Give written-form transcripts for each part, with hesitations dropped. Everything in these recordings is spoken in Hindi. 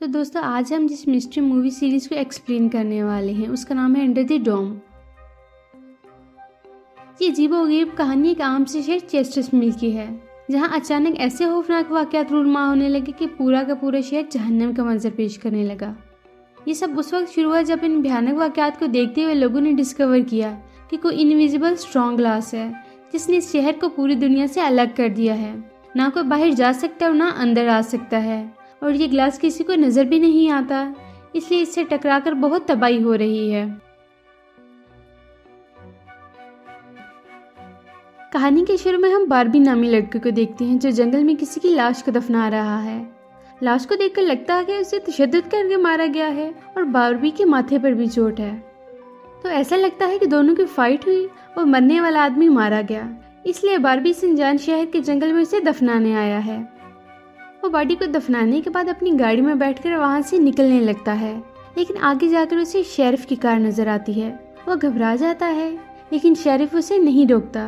तो दोस्तों आज हम जिस मिस्ट्री मूवी सीरीज को एक्सप्लेन करने वाले हैं उसका नाम है अंडर द डोम। ये अजीबोगरीब कहानी एक आम से शहर चेस्टर्स मिल की है, जहां अचानक ऐसे खौफनाक वाकयात रूनुमा होने लगे कि पूरा का पूरा शहर जहन्नम का मंजर पेश करने लगा। ये सब उस वक्त शुरू हुआ जब इन भयानक वाकयात को देखते हुए लोगों ने डिस्कवर किया कि कोई इनविजिबल स्ट्रॉन्ग ग्लास है जिसने इस शहर को पूरी दुनिया से अलग कर दिया है। ना कोई बाहर जा सकता और ना अंदर आ सकता है, और ये ग्लास किसी को नजर भी नहीं आता, इसलिए इससे टकराकर बहुत तबाही हो रही है। कहानी के शुरू में हम बारबी नामी लड़के को देखते हैं जो जंगल में किसी की लाश को दफना रहा है। लाश को देखकर लगता है कि उसे तशद्दुद करके मारा गया है और बारबी के माथे पर भी चोट है। तो ऐसा लगता है कि दोनों की फाइट हुई और मरने वाला आदमी मारा गया, इसलिए बारबी सिंजान शहर के जंगल में उसे दफनाने आया है। वो बॉडी को दफनाने के बाद अपनी गाड़ी में बैठकर वहां से निकलने लगता है, लेकिन आगे जाकर उसे शेरिफ की कार नजर आती है। वो घबरा जाता है, लेकिन शेरिफ उसे नहीं रोकता।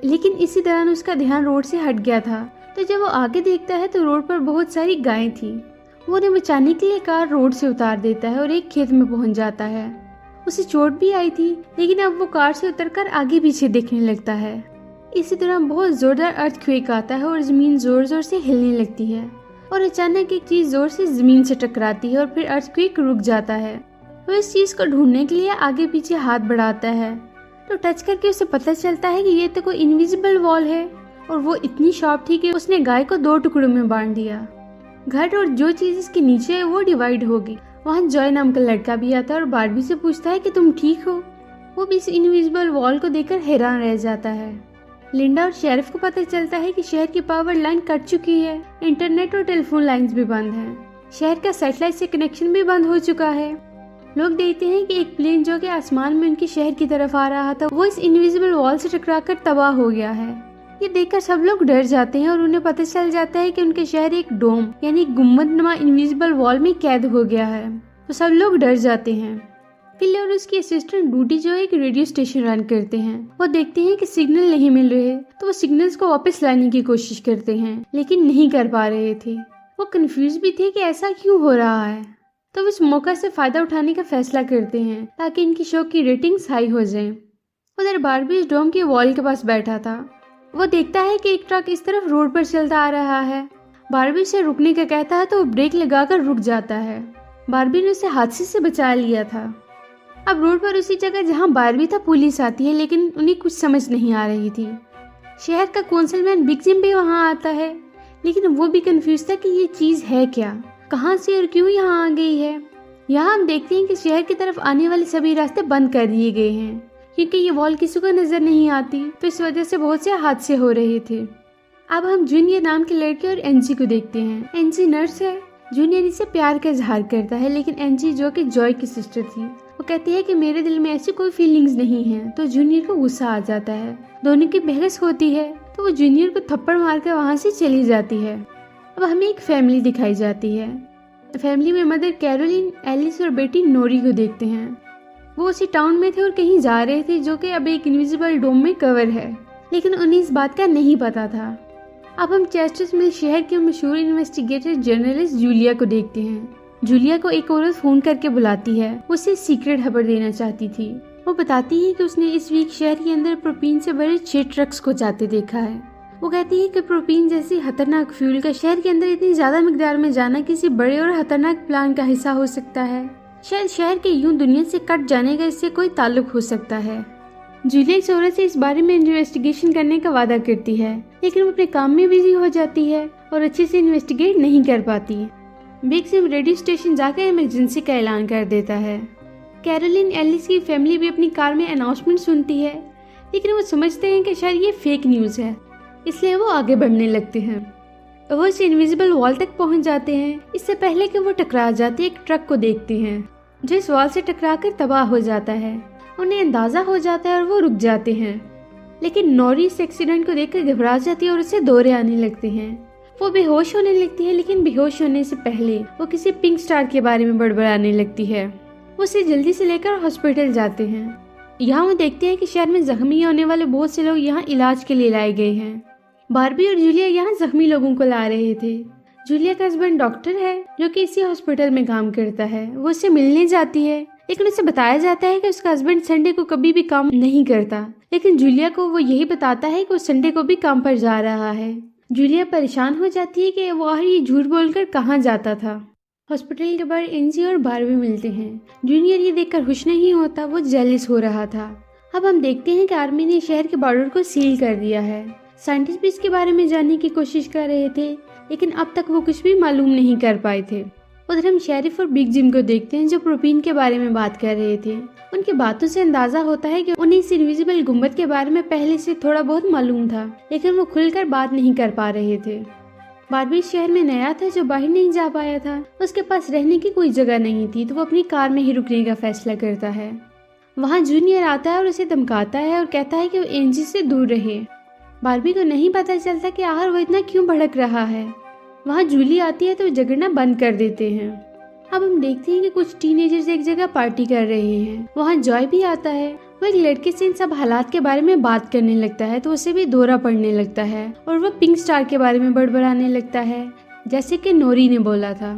लेकिन इसी दौरान उसका ध्यान रोड से हट गया था, तो जब वो आगे देखता है तो रोड पर बहुत सारी गायें थी। वो उन्हें बचाने के लिए कार रोड से उतार देता है और एक खेत में पहुंच जाता है। उसे चोट भी आई थी, लेकिन अब वो कार से उतरकर आगे पीछे देखने लगता है। इसी दौरान बहुत जोरदार अर्थक्वेक आता है और जमीन जोर जोर से हिलने लगती है, और अचानक एक चीज जोर से जमीन से टकराती है और फिर अर्थक्वेक रुक जाता है। वो इस चीज को ढूंढने के लिए आगे पीछे हाथ बढ़ाता है, तो टच करके उसे पता चलता है कि ये तो कोई इनविजिबल वॉल है, और वो इतनी शार्प थी कि उसने गाय को 2 टुकड़ों में बांट दिया। घर और जो चीज इसके नीचे है वो डिवाइड होगी। वहाँ जॉय नाम का लड़का भी आता है और बारबी से पूछता है कि तुम ठीक हो। वो भी इस इनविजिबल वॉल को देखकर हैरान रह जाता है। लिंडा और शेरिफ को पता चलता है कि शहर की पावर लाइन कट चुकी है, इंटरनेट और टेलीफोन लाइंस भी बंद हैं। शहर का सैटेलाइट से कनेक्शन भी बंद हो चुका है। लोग देखते हैं कि एक प्लेन जो कि आसमान में उनके शहर की तरफ आ रहा था, वो इस इनविजिबल वॉल से टकराकर तबाह हो गया है। ये देखकर सब लोग डर जाते हैं और उन्हें पता चल जाता है कि उनके शहर एक डोम यानी गुम्बदनुमा इनविजिबल वॉल में कैद हो गया है। तो सब लोग डर जाते हैं। पिल्ले और उसकी असिस्टेंट डूडी जो एक रेडियो स्टेशन रन करते हैं, वो देखते हैं कि सिग्नल नहीं मिल रहे, तो वो सिग्नल्स को वापस लाने की कोशिश करते हैं, लेकिन नहीं कर पा रहे थे। वो कंफ्यूज भी थे कि ऐसा क्यों हो रहा है, तो वो इस मौका से फायदा उठाने का फैसला करते हैं ताकि इनकी शो की रेटिंग्स हाई हो जाएं। उधर बारबी इस डोम के वॉल के पास बैठा था। वो देखता है कि एक ट्रक इस तरफ रोड पर चलता आ रहा है। बारबी से रुकने का कहता है तो वो ब्रेक लगाकर रुक जाता है। बारबी ने उसे हादसे से बचा लिया था। अब रोड पर उसी जगह जहां बारबी था पुलिस आती है, लेकिन उन्हें कुछ समझ नहीं आ रही थी। शहर का कौंसलमैन बिग जिम भी वहां आता है, लेकिन वो भी कंफ्यूज था कि ये चीज है क्या, कहां से और क्यों यहाँ आ गई है। यहाँ हम देखते हैं कि शहर की तरफ आने वाले सभी रास्ते बंद कर दिए गए हैं, क्योंकि ये वॉल किसी को नजर नहीं आती, तो इस वजह से बहुत से हादसे हो रहे थे। अब हम जूनियर नाम के लड़के और एनजी को देखते हैं। एनजी नर्स है। जूनियर इसे प्यार का इजहार करता है, लेकिन एनजी जो कि जॉय की सिस्टर थी, वो कहती है कि मेरे दिल में ऐसी कोई फीलिंग्स नहीं है। तो जूनियर को गुस्सा आ जाता है। दोनों की बहस होती है, तो वो जूनियर को थप्पड़ मारकर वहाँ से चली जाती है। अब हमें एक फैमिली दिखाई जाती है। फैमिली में मदर कैरोलिन, एलिस और बेटी नोरी को देखते हैं। वो उसी टाउन में थे और कहीं जा रहे थे जो कि अब एक इनविजिबल डोम में कवर है, लेकिन उन्हें इस बात का नहीं पता था। अब हम चेस्टर्स मिल शहर के मशहूर इन्वेस्टिगेटर जर्नलिस्ट जूलिया को देखते हैं। जूलिया को एक औरत फोन करके बुलाती है। उसे सीक्रेट खबर देना चाहती थी। वो बताती है कि उसने इस वीक शहर के अंदर प्रोपीन से भरे 6 ट्रक्स को जाते देखा है। वो कहती है कि प्रोपीन जैसी खतरनाक फ्यूल का शहर के अंदर इतनी ज्यादा मिकदार में जाना किसी बड़े और खतरनाक प्लान का हिस्सा हो सकता है। शायद शहर के यूं दुनिया से कट जाने का इससे कोई ताल्लुक हो सकता है। जूलिया इस औरत से इस बारे में इन्वेस्टिगेशन करने का वादा करती है, लेकिन वो अपने काम में बिजी हो जाती है और अच्छे से इन्वेस्टिगेट नहीं कर पाती। बिग जिम रेडियो स्टेशन जाकर इमरजेंसी का ऐलान कर देता है। कैरोलिन, एलिस की फैमिली भी अपनी कार में अनाउंसमेंट सुनती है, लेकिन वो समझते हैं कि शायद ये फेक न्यूज है, इसलिए वो आगे बढ़ने लगते हैं। वो इस इनविजिबल वॉल तक पहुंच जाते हैं। इससे पहले कि वो टकरा जाते एक ट्रक को देखते हैं जो इस वॉल से टकराकर तबाह हो जाता है। उन्हें अंदाजा हो जाता है और वो रुक जाते हैं, लेकिन नोरी इस एक्सीडेंट को देखकर घबरा जाती है और उसे दौरे आने लगते हैं। वो बेहोश होने लगती है, लेकिन बेहोश होने से पहले वो किसी पिंक स्टार के बारे में बड़बड़ाने लगती है। वो उसे जल्दी से लेकर हॉस्पिटल जाते हैं। यहाँ वो देखते हैं कि शहर में जख्मी होने वाले बहुत से लोग यहाँ इलाज के लिए लाए गए हैं। बारबी और जूलिया यहाँ जख्मी लोगों को ला रहे थे। जूलिया का हस्बैंड डॉक्टर है जो कि इसी हॉस्पिटल में काम करता है। वो उससे मिलने जाती है, लेकिन उसे बताया जाता है कि उसका हस्बैंड संडे को कभी भी काम नहीं करता। लेकिन जूलिया को वो यही बताता है कि वो संडे को भी काम पर जा रहा है। जूलिया परेशान हो जाती है कि वो आखिर ये झूठ बोलकर कहाँ जाता था। हॉस्पिटल के बाहर एंजी और बारबी मिलते हैं। जूनियर ये देखकर खुश नहीं होता, वो जेलस हो रहा था। अब हम देखते हैं कि आर्मी ने शहर के बॉर्डर को सील कर दिया है। साइंटिस्ट भी इसके बारे में जानने की कोशिश कर रहे थे, लेकिन अब तक वो कुछ भी मालूम नहीं कर पाए थे। उधर हम शेरिफ और बिग जिम को देखते हैं जो प्रोपीन के बारे में बात कर रहे थे। उनकी बातों से अंदाजा होता है कि उन्हें इस इनविजिबल गुंबद के बारे में पहले से थोड़ा बहुत मालूम था, लेकिन वो खुलकर बात नहीं कर पा रहे थे। बारबी शहर में नया था जो बाहर नहीं जा पाया था। उसके पास रहने की कोई जगह नहीं थी, तो वो अपनी कार में ही रुकने का फैसला करता है। वहाँ जूनियर आता है और उसे धमकाता है और कहता है कि वो एंजी से दूर रहे। बारबी को नहीं पता चलता कि आखिर वो इतना क्यों भड़क रहा है। वहाँ जूली आती है तो वो झगड़ना बंद कर देते हैं। अब हम देखते हैं कि कुछ टीनेजर्स एक जगह पार्टी कर रहे हैं। वहाँ जॉय भी आता है। वो एक लड़के से इन सब हालात के बारे में बात करने लगता है, तो उसे भी दौरा पड़ने लगता है और वो पिंक स्टार के बारे में बड़बड़ाने लगता है, जैसे कि नोरी ने बोला था।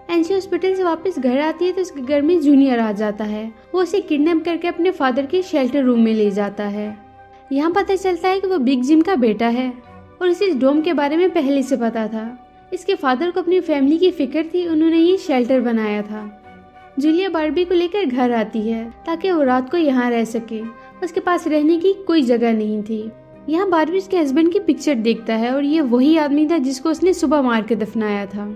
एंजी हॉस्पिटल से वापस घर आती है तो उसके घर में जूनियर आ जाता है। वो उसे किडनैप करके अपने फादर के शेल्टर रूम में ले जाता है। यहाँ पता चलता है कि वो बिग जिम का बेटा है और इसे इस डोम के बारे में पहले से पता था। इसके फादर को अपनी फैमिली की फिक्र थी, उन्होंने ये शेल्टर बनाया था। जूलिया बारबी को लेकर घर आती है ताकि वो रात को यहाँ रह सके। उसके पास रहने की कोई जगह नहीं थी। यहाँ बारबी उसके हस्बैंड की पिक्चर देखता है और ये वही आदमी था जिसको उसने सुबह मार के दफनाया था।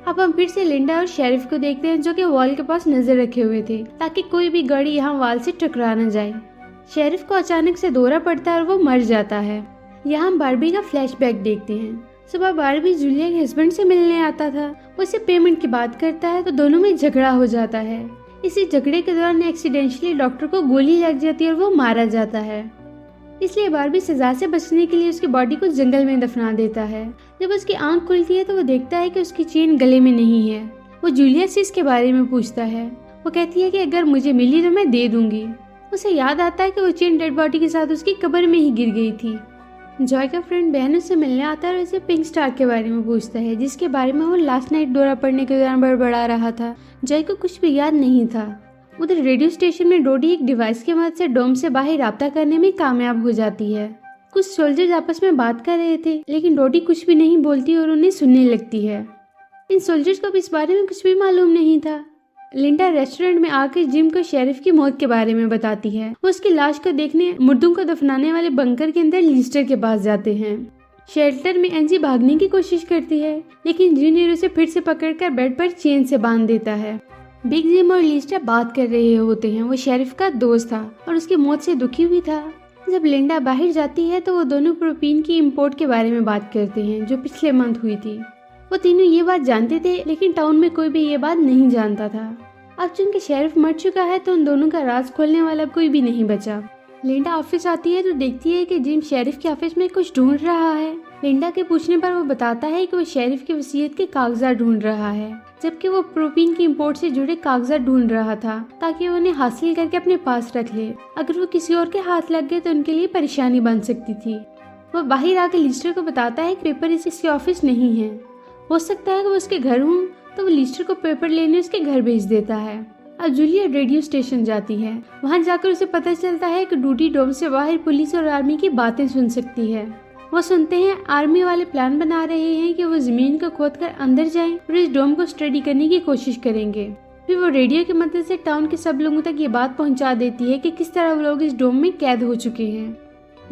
अब हम फिर से लिंडा और शेरिफ को देखते हैं जो कि वॉल के पास नजर रखे हुए थे ताकि कोई भी गाड़ी यहाँ वॉल से टकरा न जाए। शेरिफ को अचानक से दौरा पड़ता है और वो मर जाता है। यहाँ हम बारबी का फ्लैशबैक देखते हैं। सुबह बारबी जूलिया के हस्बैंड से मिलने आता था। वो उससे पेमेंट की बात करता है तो दोनों में झगड़ा हो जाता है। इसी झगड़े के दौरान एक्सीडेंटली डॉक्टर को गोली लग जाती है और वो मारा जाता है। इसलिए बारबी सजा से बचने के लिए उसकी बॉडी को जंगल में दफना देता है। जब उसकी आंख खुलती है तो वो देखता है कि उसकी चेन गले में नहीं है। वो जूलिया से इसके बारे में पूछता है। वो कहती है कि अगर मुझे मिली तो मैं दे दूंगी। उसे याद आता है कि वो चेन डेड बॉडी के साथ उसकी कब्र में ही गिर गई थी। जॉय का फ्रेंड बहन उससे मिलने आता है और उसे पिंक स्टार के बारे में पूछता है, जिसके बारे में वो लास्ट नाइट दौरा पड़ने के दौरान बड़बड़ा रहा था। जॉय को कुछ भी याद नहीं था। उधर रेडियो स्टेशन में डोडी एक डिवाइस की मदद से डोम से बाहर राब्ता करने में कामयाब हो जाती है। कुछ सोल्जर्स आपस में बात कर रहे थे, लेकिन डोडी कुछ भी नहीं बोलती और उन्हें सुनने लगती है। इन सोल्जर्स को इस बारे में कुछ भी मालूम नहीं था। लिंडा रेस्टोरेंट में आकर जिम को शेरिफ की मौत के बारे में बताती है। वो उसकी लाश को देखने मुर्दों को दफनाने वाले बंकर के अंदर लिस्टर के पास जाते हैं। शेल्टर में एंजी भागने की कोशिश करती है, लेकिन जूनियर उसे फिर से पकड़कर बेड पर चेन से बांध देता है। बिग जिम और लिस्टर बात कर रहे होते हैं। वो शेरिफ का दोस्त था और उसकी मौत से दुखी हुई था। जब लिंडा बाहर जाती है तो वो दोनों प्रोपीन की इम्पोर्ट के बारे में बात करते हैं जो पिछले मंथ हुई थी। वो तीनों ये बात जानते थे, लेकिन टाउन में कोई भी ये बात नहीं जानता था। अब चूंकि शेरिफ मर चुका है तो उन दोनों का राज खोलने वाला कोई भी नहीं बचा। लिंडा ऑफिस आती है तो देखती है कि जिम शेरिफ के ऑफिस में कुछ ढूंढ रहा है। लिंडा के पूछने पर वो बताता है कि वो शेरिफ की वसीयत के कागजात ढूंढ रहा है, जबकि वो प्रोपीन की इम्पोर्ट से जुड़े कागजात ढूंढ रहा था ताकि वो उन्हें हासिल करके अपने पास रख ले। अगर वो किसी और के हाथ लग गए तो उनके लिए परेशानी बन सकती थी। वो बाहर आकर लिस्टर को बताता है कि पेपर इसके ऑफिस नहीं है। हो सकता है कि वो उसके घर हूँ, तो वो लिस्टर को पेपर लेने उसके घर भेज देता है। अब जूलिया रेडियो स्टेशन जाती है। वहाँ जाकर उसे पता चलता है कि डूडी डोम से बाहर पुलिस और आर्मी की बातें सुन सकती है। वो सुनते हैं आर्मी वाले प्लान बना रहे हैं कि वो जमीन को खोदकर अंदर जाएं और इस डोम को स्टडी करने की कोशिश करेंगे। फिर वो रेडियो की मदद से टाउन के सब लोगों तक ये बात पहुंचा देती है कि किस तरह वो लोग इस डोम में कैद हो चुके हैं।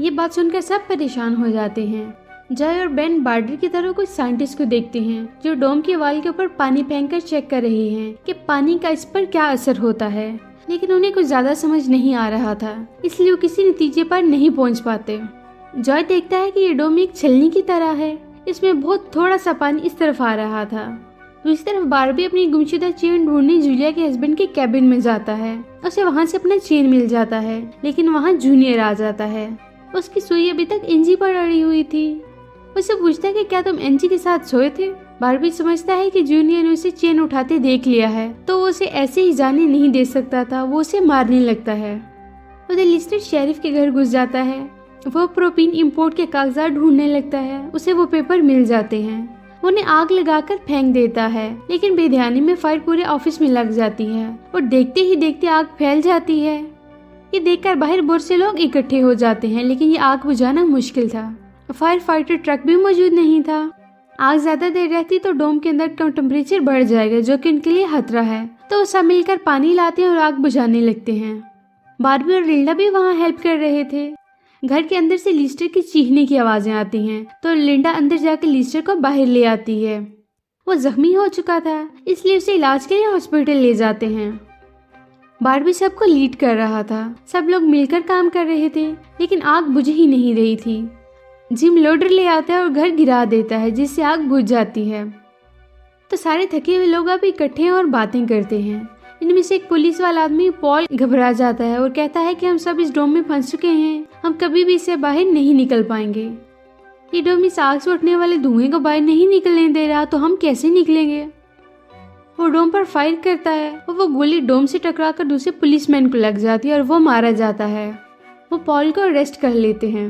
ये बात सुनकर सब परेशान हो जाते हैं। जॉय और बेन बार्डर की तरह कुछ साइंटिस्ट को देखते हैं जो डोम के वाल के ऊपर पानी फेंककर चेक कर रहे हैं कि पानी का इस पर क्या असर होता है, लेकिन उन्हें कुछ ज्यादा समझ नहीं आ रहा था, इसलिए वो किसी नतीजे पर नहीं पहुंच पाते। जॉय देखता है कि ये डोम एक छलनी की तरह है, इसमें बहुत थोड़ा सा पानी इस तरफ आ रहा था। दूसरी तरफ बारबी अपनी गुमशुदा चेन ढूंढने जूलिया के हस्बैंड के कैबिन में जाता है। उसे वहाँ से अपना चेन मिल जाता है, लेकिन वहाँ जूनियर आ जाता है। उसकी सुई अभी तक एंजी पर अड़ी हुई थी। उससे पूछता है कि क्या तुम एंजी के साथ सोए थे। बारबी समझता है कि जूनियर ने उसे चेन उठाते देख लिया है, तो वो उसे ऐसे ही जाने नहीं दे सकता था। वो उसे मारने लगता है। उधर लिस्टर शेरिफ के घर घुस जाता है। वो प्रोपीन इम्पोर्ट के कागजात ढूंढने लगता है। उसे वो पेपर मिल जाते हैं। वो उन्हें आग लगाकर फेंक देता है, लेकिन बेध्यानी में फायर पूरे ऑफिस में लग जाती है और देखते ही देखते आग फैल जाती है। ये देखकर बाहर बहुत से लोग इकट्ठे हो जाते हैं, लेकिन ये आग बुझाना मुश्किल था। फायर फाइटर ट्रक भी मौजूद नहीं था। आग ज्यादा देर रहती तो डोम के अंदर का टेम्परेचर बढ़ जाएगा, जो कि उनके लिए खतरा है। तो वो सब मिलकर पानी लाते हैं और आग बुझाने लगते हैं। बार्बी और लिंडा भी वहाँ हेल्प कर रहे थे। घर के अंदर से लिस्टर की चीखने की आवाजें आती हैं, तो लिंडा अंदर जाकर लिस्टर को बाहर ले आती है। वो जख्मी हो चुका था, इसलिए उसे इलाज के लिए हॉस्पिटल ले जाते हैं। बार्बी सबको लीड कर रहा था। सब लोग मिलकर काम कर रहे थे, लेकिन आग बुझ ही नहीं रही थी। जिम लोडर ले आता है और घर गिरा देता है, जिससे आग बुझ जाती है। तो सारे थके हुए लोग अब इकट्ठे हैं और बातें करते हैं। इनमें से एक पुलिस वाला आदमी पॉल घबरा जाता है और कहता है कि हम सब इस डोम में फंस चुके हैं, हम कभी भी इससे बाहर नहीं निकल पाएंगे। ये डोम इस आग से उठने वाले धुएं को बाहर नहीं निकलने दे रहा, तो हम कैसे निकलेंगे। वो डोम पर फायर करता है और वो गोली डोम से टकराकर दूसरे पुलिसमैन को लग जाती है और वो मारा जाता है। वो पॉल को अरेस्ट कर लेते हैं।